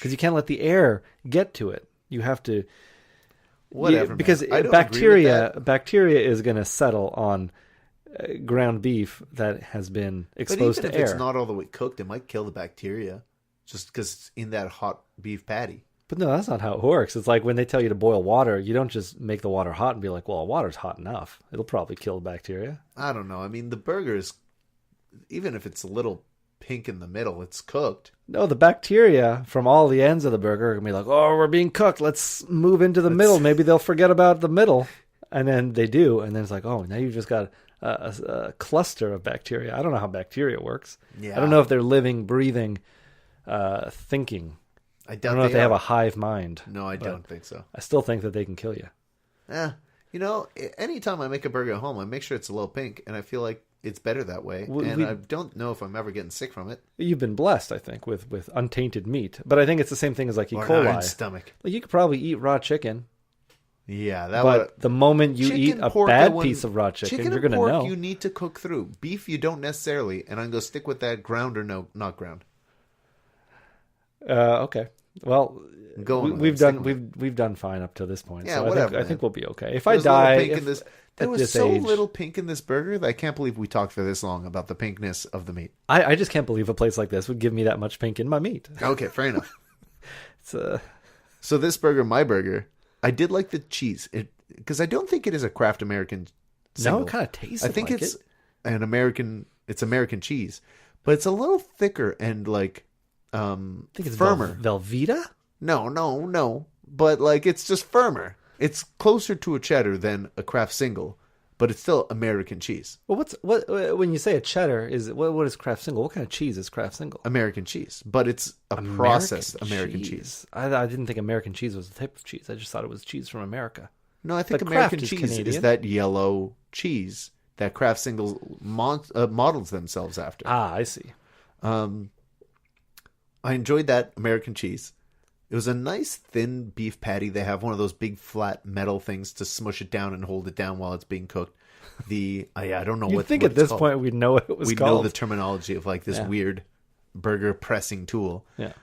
because you can't let the air get to it. You have to... Whatever, because man. I don't bacteria is going to settle on ground beef that has been exposed to air. But even if it's not all the way cooked, it might kill the bacteria just because it's in that hot beef patty. But no, that's not how it works. It's like when they tell you to boil water, you don't just make the water hot and be like, well, water's hot enough. It'll probably kill the bacteria. I don't know. I mean, the burger is, even if it's a little pink in the middle, it's cooked. No, the bacteria from all the ends of the burger are going to be like, oh, we're being cooked. Let's move into the middle. Maybe they'll forget about the middle. And then they do. And then it's like, oh, now you've just got a cluster of bacteria. I don't know how bacteria works. Yeah. I don't know if they're living, breathing, thinking. I don't know if they have a hive mind. No, I don't think so. I still think that they can kill you. Anytime I make a burger at home, I make sure it's a little pink. And I feel like it's better that way. I don't know if I'm ever getting sick from it. You've been blessed, I think, with untainted meat. But I think it's the same thing as like E. coli. An iron stomach. Like you could probably eat raw chicken. Yeah, but the moment you eat a bad piece of raw chicken you're going to know. You need to cook through. Beef, you don't necessarily. And I'm going to stick with that ground or no, not ground. Okay. Well, we've done fine up to this point. Yeah, so whatever. I think we'll be okay. If I die, there was so little pink in this burger that I can't believe we talked for this long about the pinkness of the meat. I just can't believe a place like this would give me that much pink in my meat. Okay, fair enough. So this burger, my burger, I did like the cheese because I don't think it is a Kraft American single. No, it kind of tastes. I think it's an American. It's American cheese, but it's a little thicker and like. I think it's firmer. Velveeta? No. But like it's just firmer. It's closer to a cheddar than a Kraft single, but it's still American cheese. Well, what when you say a cheddar what is Kraft single? What kind of cheese is Kraft single? American cheese, but it's processed American cheese. I didn't think American cheese was a type of cheese. I just thought it was cheese from America. No, I think American cheese is that yellow cheese that Kraft singles models themselves after. Ah, I see. I enjoyed that American cheese. It was a nice thin beef patty. They have one of those big flat metal things to smush it down and hold it down while it's being cooked. I don't know what. I think at this point we'd know what it was called. We'd know the terminology of like this weird burger pressing tool. Yeah.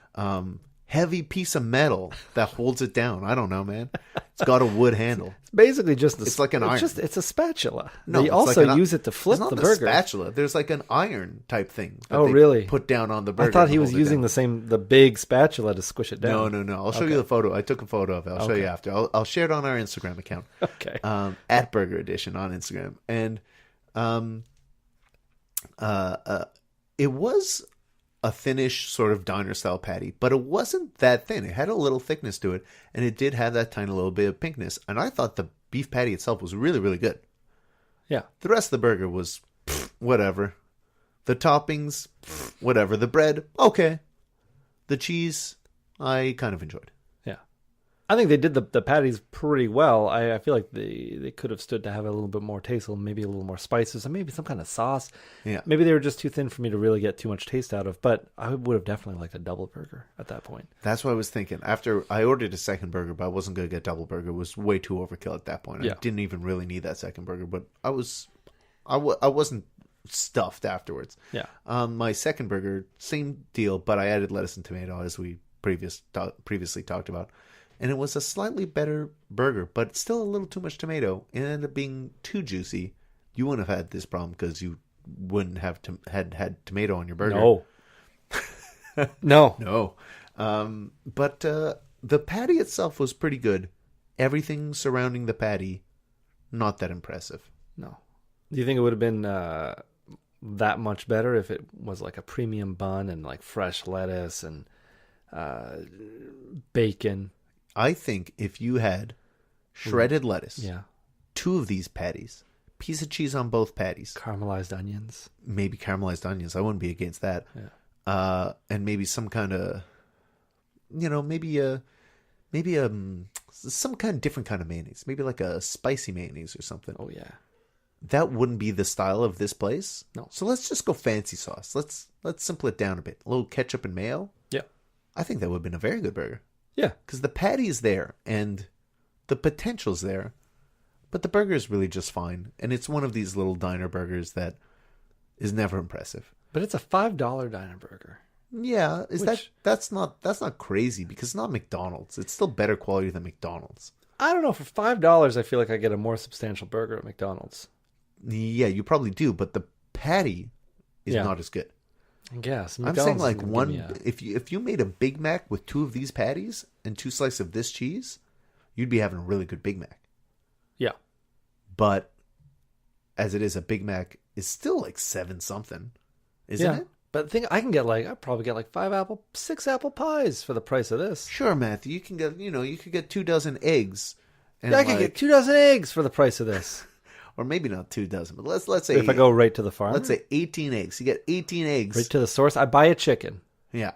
Heavy piece of metal that holds it down. I don't know, man. It's got a wood handle. It's basically just it's like an iron. It's a spatula. No, they also use it to flip the burger. Spatula. There's like an iron type thing. Oh, really? Put down on the burger. I thought he was using the big spatula to squish it down. No. I'll show you the photo. I took a photo of it. I'll show you after. I'll share it on our Instagram account. Okay. At Burger Edition on Instagram, and it was a thinnish sort of diner style patty, but it wasn't that thin. It had a little thickness to it, and it did have that tiny little bit of pinkness. And I thought the beef patty itself was really, really good. Yeah. The rest of the burger was whatever. The toppings, whatever. The bread, okay. The cheese, I kind of enjoyed. Yeah. I think they did the patties pretty well. I feel like they could have stood to have a little bit more taste, maybe a little more spices, and maybe some kind of sauce. Yeah. Maybe they were just too thin for me to really get too much taste out of, but I would have definitely liked a double burger at that point. That's what I was thinking. After I ordered a second burger, but I wasn't going to get double burger. It was way too overkill at that point. I didn't even really need that second burger, but I wasn't stuffed afterwards. Yeah. My second burger, same deal, but I added lettuce and tomato as we previously talked about. And it was a slightly better burger, but still a little too much tomato. It ended up being too juicy. You wouldn't have had this problem because you wouldn't have had tomato on your burger. No. But the patty itself was pretty good. Everything surrounding the patty, not that impressive. No. Do you think it would have been that much better if it was like a premium bun and like fresh lettuce and bacon? I think if you had shredded lettuce, 2 of these patties, piece of cheese on both patties, caramelized onions, maybe caramelized onions, I wouldn't be against that. Yeah. And maybe some kind of, some kind of different kind of mayonnaise, maybe like a spicy mayonnaise or something. Oh yeah, that wouldn't be the style of this place. No. So let's just go fancy sauce. Let's simple it down a bit. A little ketchup and mayo. Yeah. I think that would have been a very good burger. Yeah. Because the patty is there and the potential's there, but the burger is really just fine. And it's one of these little diner burgers that is never impressive. But it's a $5 diner burger. Yeah, that's not crazy because it's not McDonald's. It's still better quality than McDonald's. I don't know. For $5, I feel like I get a more substantial burger at McDonald's. Yeah, you probably do, but the patty is not as good. I guess. I'm saying like if you made a Big Mac with 2 of these patties and 2 slices of this cheese, you'd be having a really good Big Mac. Yeah. But as it is, a Big Mac is still like 7 something, isn't it? But the thing I'd probably get like 6 apple pies for the price of this. Sure, Matthew. You can get, you could get 2 dozen eggs. And I could get 2 dozen eggs for the price of this. Or maybe not 2 dozen, but let's say if I go right to the farm. Let's say 18 eggs. You get 18 eggs. Right to the source. I buy a chicken. Yeah.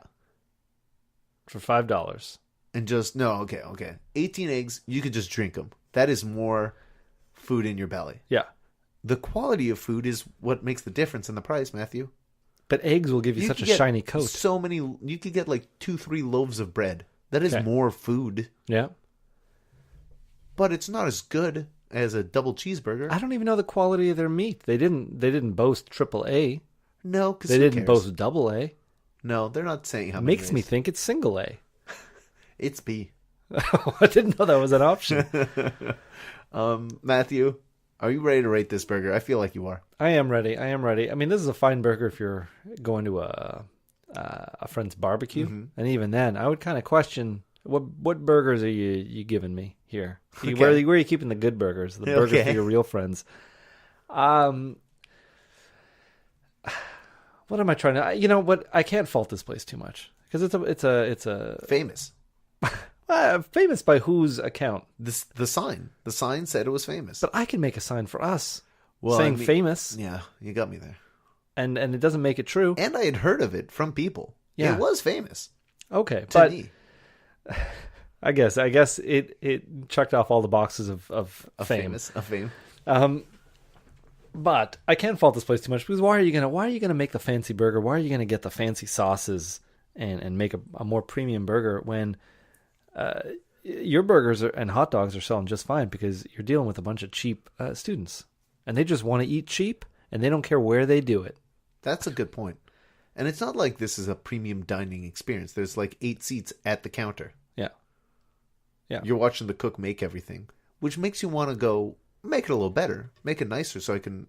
For $5. And okay. 18 eggs, you could just drink them. That is more food in your belly. Yeah. The quality of food is what makes the difference in the price, Matthew. But eggs will give you such a shiny coat. You could get like 2-3 loaves of bread. That is more food. Yeah. But it's not as good as a double cheeseburger. I don't even know the quality of their meat. They didn't boast AAA. No, because they didn't boast AA. No, they're not saying how many. Makes me think it's single A. It's B. I didn't know that was an option. Matthew, are you ready to rate this burger? I feel like you are. I am ready. I mean, this is a fine burger if you're going to a friend's barbecue, and even then, I would kind of question what burgers are you giving me here? Okay. Where are you keeping the good burgers? The burgers for your real friends. What am I trying to? You know what? I can't fault this place too much because it's a famous. Famous by whose account? The sign said it was famous. But I can make a sign for us saying famous. Yeah, you got me there. And it doesn't make it true. And I had heard of it from people. Yeah, it was famous. Okay, to me. I guess it checked off all the boxes of fame. Of fame. But I can't fault this place too much because why are you gonna make the fancy burger? Why are you gonna get the fancy sauces and make a more premium burger when your burgers and hot dogs are selling just fine because you're dealing with a bunch of cheap students and they just want to eat cheap and they don't care where they do it. That's a good point. And it's not like this is a premium dining experience. There's like 8 seats at the counter. Yeah. You're watching the cook make everything, which makes you want to go make it a little better, make it nicer so I can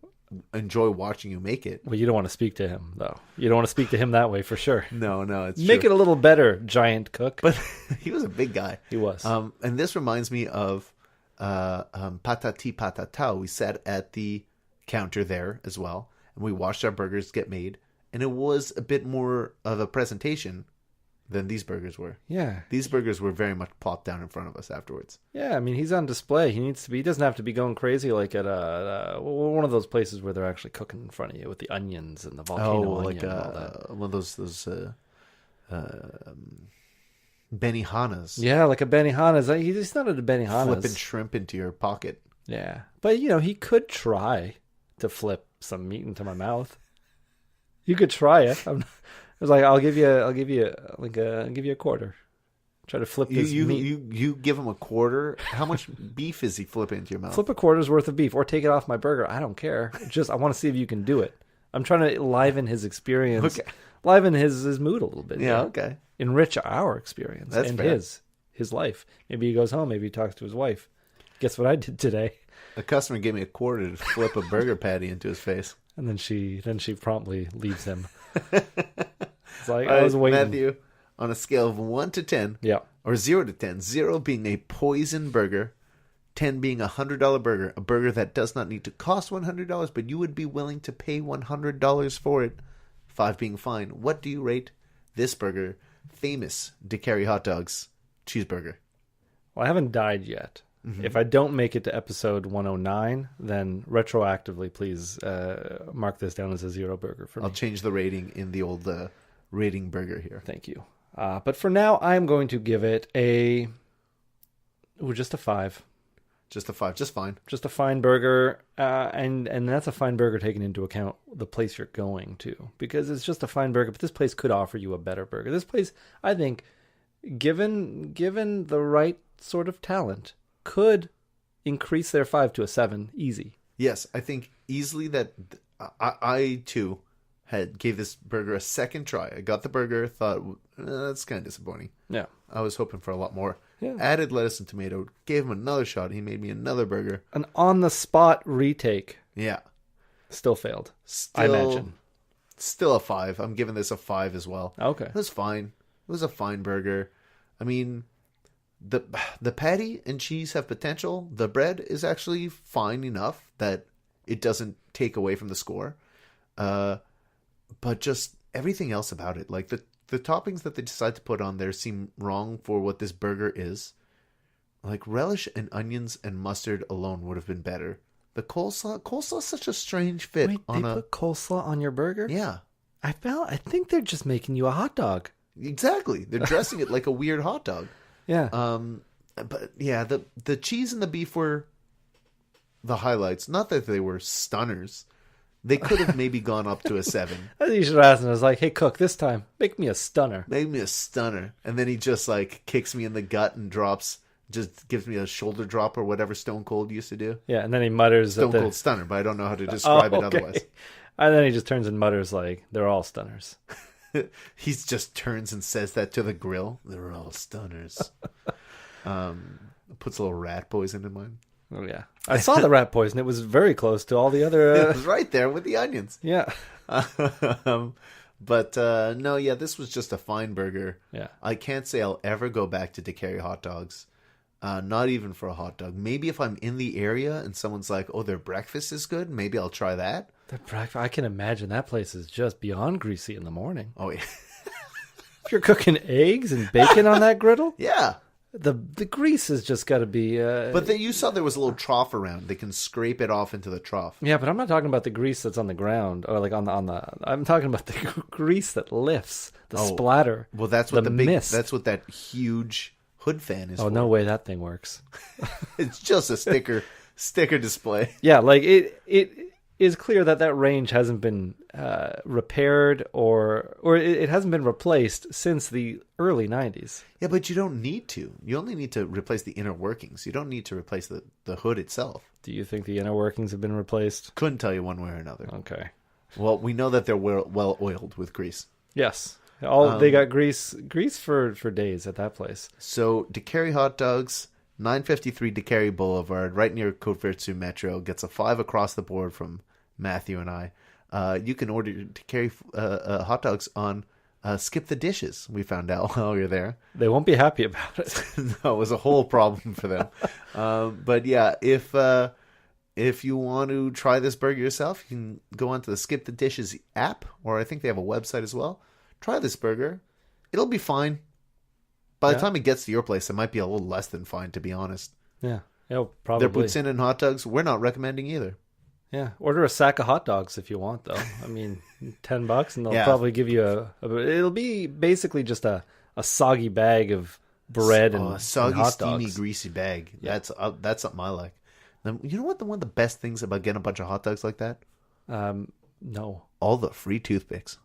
enjoy watching you make it. Well, you don't want to speak to him, though. You don't want to speak to him that way for sure. No, it's Make true. it a little better, giant cook. But he was a big guy. He was. And this reminds me of Patati Patata. We sat at the counter there as well, and we watched our burgers get made, and it was a bit more of a presentation than these burgers were. Yeah. These burgers were very much plopped down in front of us afterwards. Yeah, I mean, he's on display. He doesn't have to be going crazy like at one of those places where they're actually cooking in front of you with the onions and the volcano onion and all that. One of those Benihanas. Yeah, like a Benihanas. He's not at a Benihanas. Flipping shrimp into your pocket. Yeah. But, he could try to flip some meat into my mouth. You could try it. I was like, I'll give you a quarter. Try to flip this meat. You give him a quarter. How much beef is he flipping into your mouth? Flip a quarter's worth of beef, or take it off my burger. I don't care. I want to see if you can do it. I'm trying to liven his experience, liven his mood a little bit. Yeah, okay. Enrich our experience. That's and fair. his life. Maybe he goes home. Maybe he talks to his wife. Guess what I did today? A customer gave me a quarter to flip a burger patty into his face. And then she promptly leaves him. It's like, All I was right, waiting. Matthew, on a scale of 1 to 10, Yeah. or 0 to 10, 0 being a poison burger, 10 being a $100 burger, a burger that does not need to cost $100, but you would be willing to pay $100 for it, 5 being fine. What do you rate this burger, famous Decarie Hot Dogs cheeseburger? Well, I haven't died yet. Mm-hmm. If I don't make it to episode 109, then retroactively, please mark this down as a 0 burger for me. I'll change the rating in the old rating burger here. Thank you. But for now, I'm going to give it just a 5. Just a 5, just fine. Just a fine burger, and that's a fine burger taking into account the place you're going to, because it's just a fine burger. But this place could offer you a better burger. This place, I think, given the right sort of talent, could increase their 5 to a 7 easy. Yes, I think easily that I too gave this burger a second try. I got the burger, thought that's kind of disappointing. Yeah. I was hoping for a lot more. Yeah. Added lettuce and tomato, gave him another shot. He made me another burger. An on-the-spot retake. Yeah. Still failed. Still, I imagine. Still a 5. I'm giving this a 5 as well. Okay. It was fine. It was a fine burger. I mean, the patty and cheese have potential. The bread is actually fine enough that it doesn't take away from the score. But just everything else about it, like the toppings that they decide to put on there seem wrong for what this burger is. Like relish and onions and mustard alone would have been better. The coleslaw is such a strange fit. Wait, they put coleslaw on your burger? Yeah. I think they're just making you a hot dog. Exactly. They're dressing it like a weird hot dog. Yeah. But yeah, the cheese and the beef were the highlights. Not that they were stunners. They could have maybe gone up to a 7. You should ask him. I was like, hey, cook, this time, make me a stunner. Make me a stunner. And then he just like kicks me in the gut and just gives me a shoulder drop or whatever Stone Cold used to do. Yeah, and then he mutters. Stone Cold Stunner, but I don't know how to describe it otherwise. And then he just turns and mutters like, they're all stunners. He just turns and says that to the grill. They're all stunners. Puts a little rat poison in mine. Oh, yeah. I saw the rat poison. It was very close to all the other... It was right there with the onions. Yeah. But no, yeah, this was just a fine burger. Yeah. I can't say I'll ever go back to Decarie Hot Dogs. Not even for a hot dog. Maybe if I'm in the area and someone's like, oh, their breakfast is good, maybe I'll try that. The breakfast, I can imagine that place is just beyond greasy in the morning. Oh, yeah. If you're cooking eggs and bacon on that griddle, Yeah. the grease has just got to be... But you saw there was a little trough around. They can scrape it off into the trough. Yeah, but I'm not talking about the grease that's on the ground or like on the. I'm talking about the grease that lifts, the splatter. Well, that's what the big. mist. That's what that huge hood fan is. Oh, for. no way that thing works. It's just a sticker display. Yeah, like it is clear that range hasn't been repaired or it hasn't been replaced since the early 90s. Yeah, but you don't need to. You only need to replace the inner workings. You don't need to replace the hood itself. Do you think the inner workings have been replaced? Couldn't tell you one way or another. Okay. Well, we know that they're well oiled with grease. Yes. They got grease for days at that place. So Decarie Hot Dogs, 953 Decarie Boulevard, right near Kovetsu Metro, gets a 5 across the board from Matthew and I. You can order Decarie hot dogs on Skip the Dishes, we found out while we were there. They won't be happy about it. No, it was a whole problem for them. But yeah, if you want to try this burger yourself, you can go onto the Skip the Dishes app, or I think they have a website as well. Try this burger. It'll be fine. By the time it gets to your place, it might be a little less than fine, to be honest. Yeah, probably. Their poutine and hot dogs, we're not recommending either. Yeah, order a sack of hot dogs if you want, though. I mean, $10, and they'll probably give you it'll be basically just a soggy bag of bread and a soggy, and hot steamy, dogs. greasy bag. Yeah. That's something I like. Now, you know what? One of the best things about getting a bunch of hot dogs like that? No. All the free toothpicks.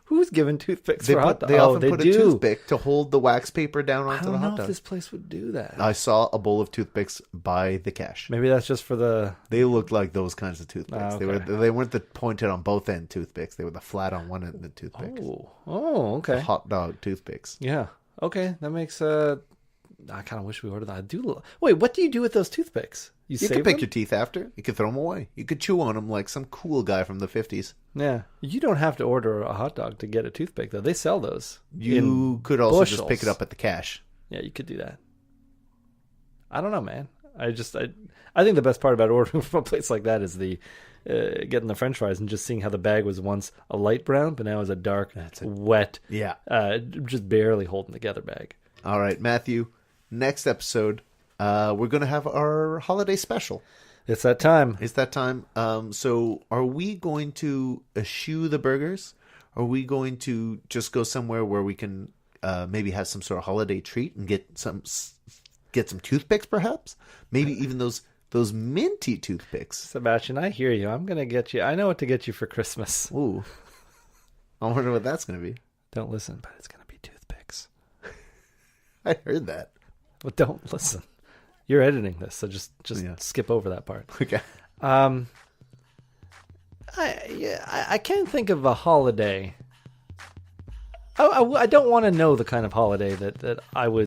Who's giving toothpicks for hot dogs? They often put do. a toothpick to hold the wax paper down onto the I don't hot know dog. if this place would do that. I saw a bowl of toothpicks by the cash. Maybe that's just for the... They looked like those kinds of toothpicks. Okay. They weren't the pointed on both end toothpicks. They were the flat on one end of the toothpicks. Oh, okay. The hot dog toothpicks. Yeah. Okay, that makes... I kind of wish we ordered that. Wait, what do you do with those toothpicks? You save could pick them? your teeth after. You could throw them away. You could chew on them like some cool guy from the 50s. Yeah. You don't have to order a hot dog to get a toothpick, though. They sell those. You could also just pick it up at the cash. Yeah, you could do that. I don't know, man. I think the best part about ordering from a place like that is the getting the French fries and just seeing how the bag was once a light brown, but now is a dark, wet, just barely holding together bag. All right, Matthew. Next episode, we're going to have our holiday special. It's that time. So are we going to eschew the burgers? Are we going to just go somewhere where we can maybe have some sort of holiday treat and get some toothpicks, perhaps? Maybe even those minty toothpicks. Sebastian, I hear you. I'm going to get you. I know what to get you for Christmas. Ooh. I wonder what that's going to be. Don't listen, but it's going to be toothpicks. I heard that. But don't listen. You're editing this, so just skip over that part. Okay. I can't think of a holiday. I don't want to know the kind of holiday that I would